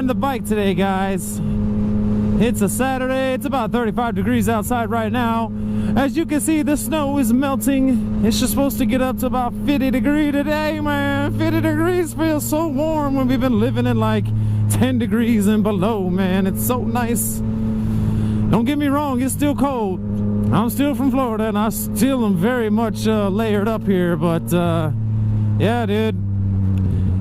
enjoying the bike today, guys. It's a Saturday. It's about 35 degrees outside right now. As you can see, the snow is melting. It's just supposed to get up to about 50 degrees today, man. 50 degrees feels so warm when we've been living in like 10 degrees and below, man. It's so nice. Don't get me wrong, it's still cold. I'm still from Florida and I still am very much layered up here, but yeah, dude.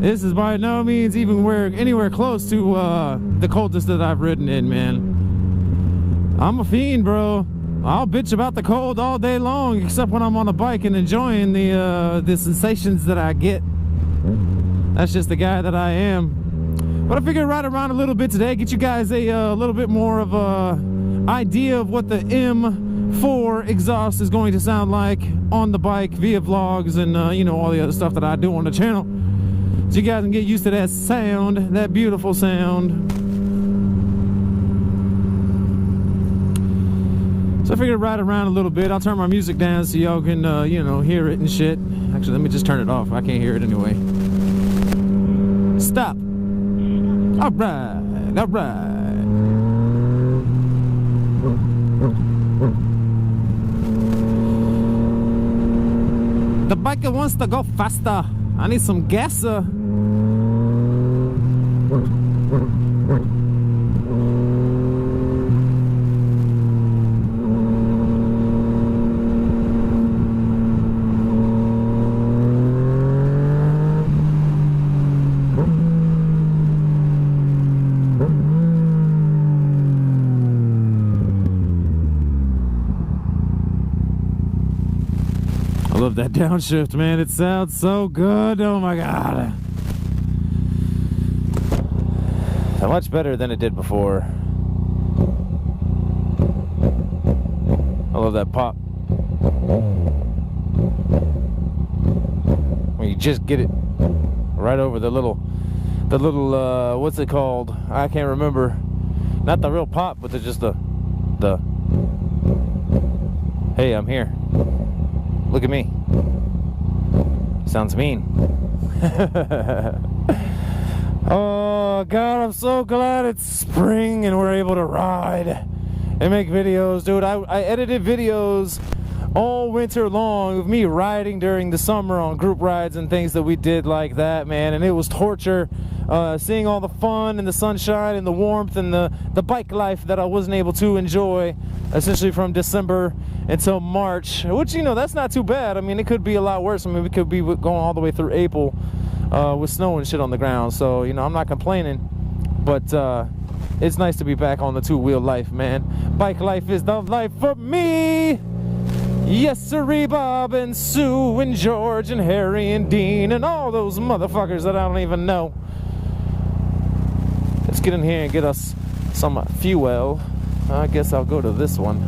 This is by no means even anywhere close to the coldest that I've ridden in, man. I'm a fiend, bro. I'll bitch about the cold all day long, except when I'm on a bike and enjoying the sensations that I get. That's just the guy that I am. But I figured ride around a little bit today, get you guys a little bit more of a idea of what the M4 exhaust is going to sound like on the bike via vlogs and you know, all the other stuff that I do on the channel. So you guys can get used to that sound, that beautiful sound. So I figured ride around a little bit. I'll turn my music down so y'all can, you know, hear it and shit. Actually, let me just turn it off. I can't hear it anyway. Stop. All right, all right. The biker wants to go faster. I need some gas. I love that downshift, man. It sounds so good. Oh my god. So much better than it did before. I love that pop. When you just get it right over the little what's it called? I can't remember. Not the real pop, but just the hey, I'm here. Look at me. Sounds mean. Oh god, I'm so glad it's spring and we're able to ride and make videos, dude. I edited videos all winter long of me riding during the summer on group rides and things that we did like that, man, and it was torture. Seeing all the fun and the sunshine and the warmth and the bike life that I wasn't able to enjoy essentially from December until March, which, you know, that's not too bad. I mean, it could be a lot worse. I mean, we could be going all the way through April with snow and shit on the ground, so, you know, I'm not complaining, but it's nice to be back on the two-wheel life, man. Bike life is the life for me. Yes, sirree, Bob and Sue and George and Harry and Dean and all those motherfuckers that I don't even know. Let's get in here and get us some fuel. I guess I'll go to this one.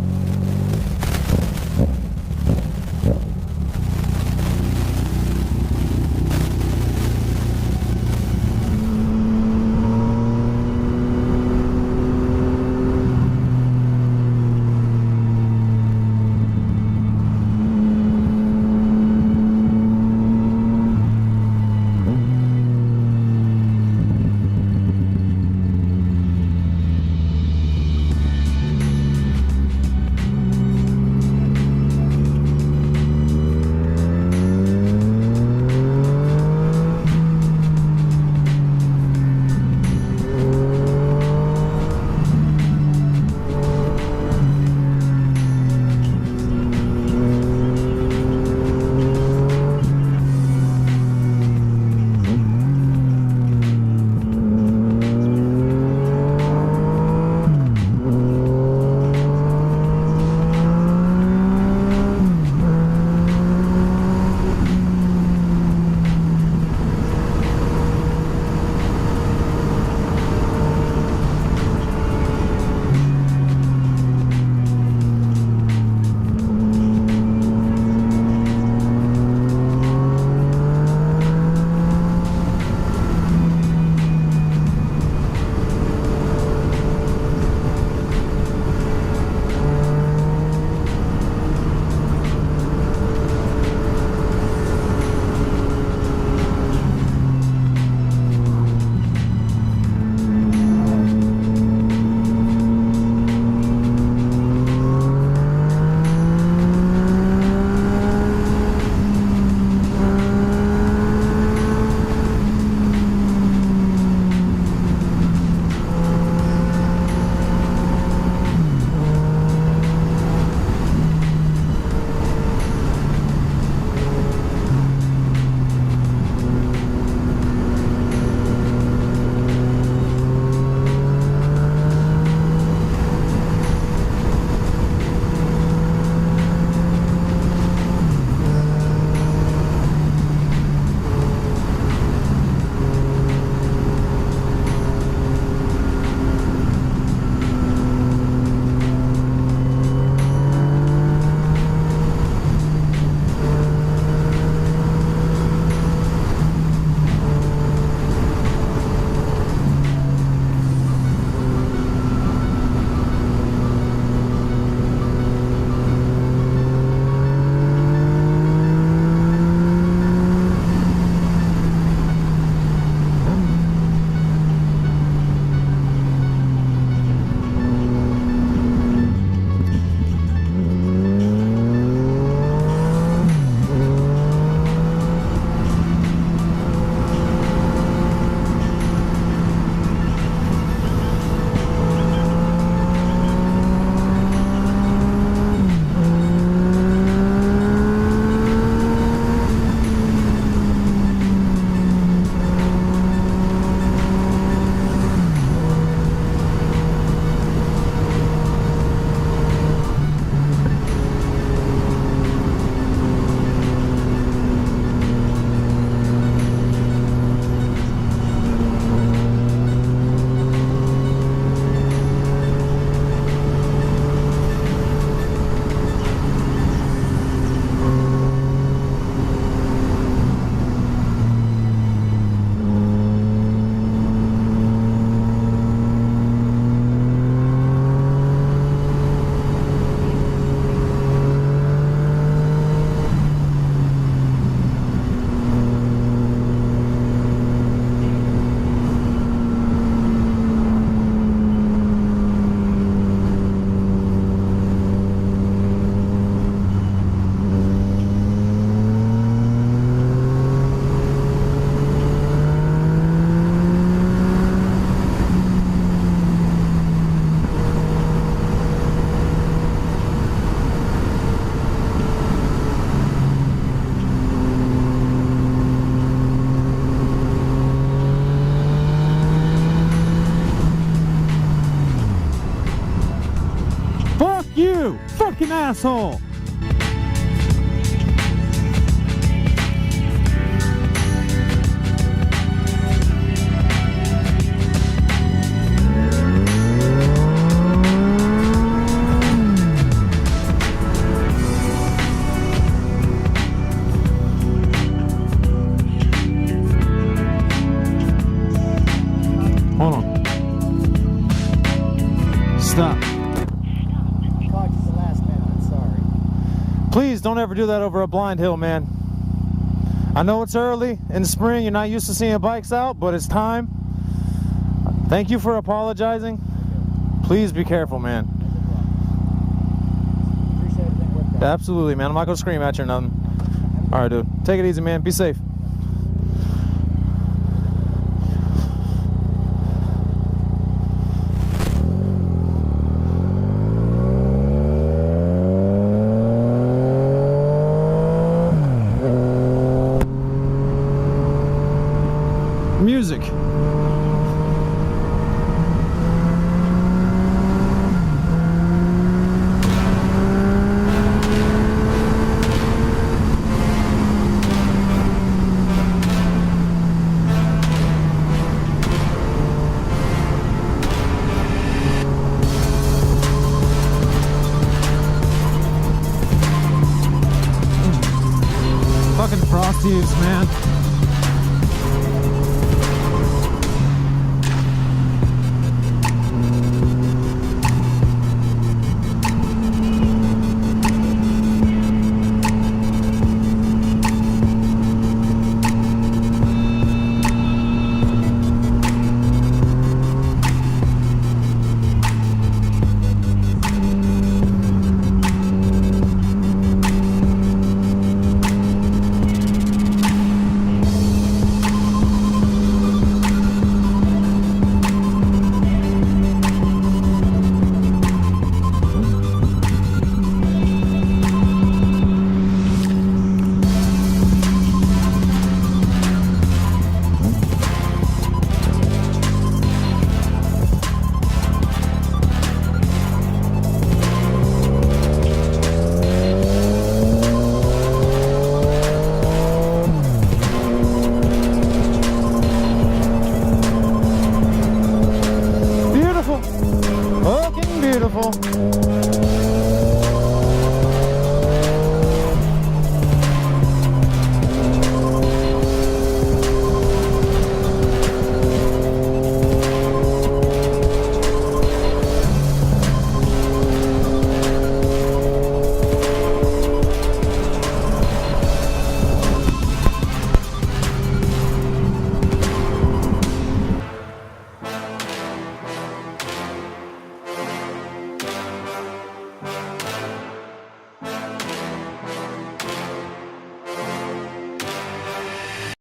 fucking asshole. Hold on. Stop. Please don't ever do that over a blind hill, man. I know it's early in the spring. You're not used to seeing bikes out, but it's time. Thank you for apologizing. Please be careful, man. Appreciate everything worked out. Absolutely, man. I'm not going to scream at you or nothing. All right, dude. Take it easy, man. Be safe. Music. Fucking frosties, man.